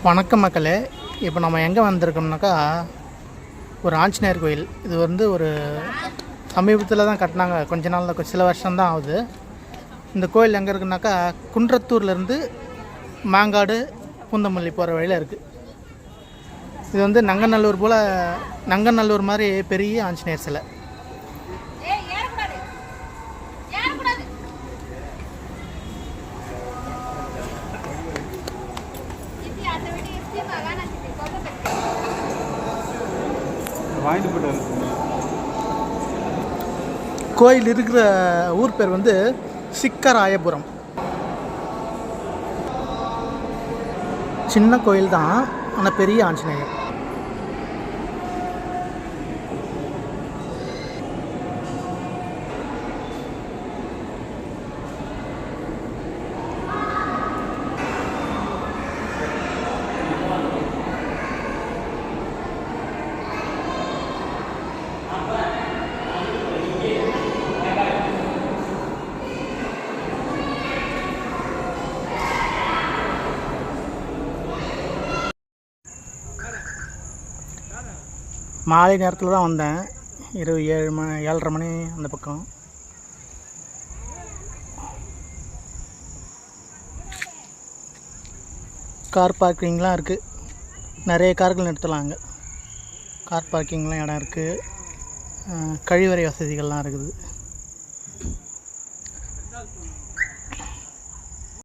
வணக்கம் மக்களே. இப்போ நம்ம எங்கே வந்திருக்கோம்னாக்கா ஒரு ஆஞ்சநேயர் கோயில். இது ஒரு சமீபத்தில் தான் கட்டினாங்க, கொஞ்ச நாளில், சில வருஷம்தான் ஆகுது. இந்த கோயில் எங்கே இருக்குன்னாக்கா குன்றத்தூர்லேருந்து மாங்காடு பூந்தமல்லி போகிற வழியில் இருக்குது. இது நங்கநல்லூர் போல், நங்கநல்லூர் மாதிரி பெரிய ஆஞ்சநேயர் சிலை. கோயில் இருக்கிற ஊர் பேர் சிக்கராயபுரம். சின்ன கோயில் தான், ஆனால் பெரிய ஆஞ்சநேயர். மாலை நேரத்தில் தான் வந்தேன், இரவு 7:30 மணி அந்த பக்கம். கார் பார்க்கிங்லாம் இருக்குது, நிறைய கார்கள் நிறுத்தலாம் அங்கே. கார் பார்க்கிங்லாம் இடம் இருக்குது, கழிவறை வசதிகள்லாம் இருக்குது.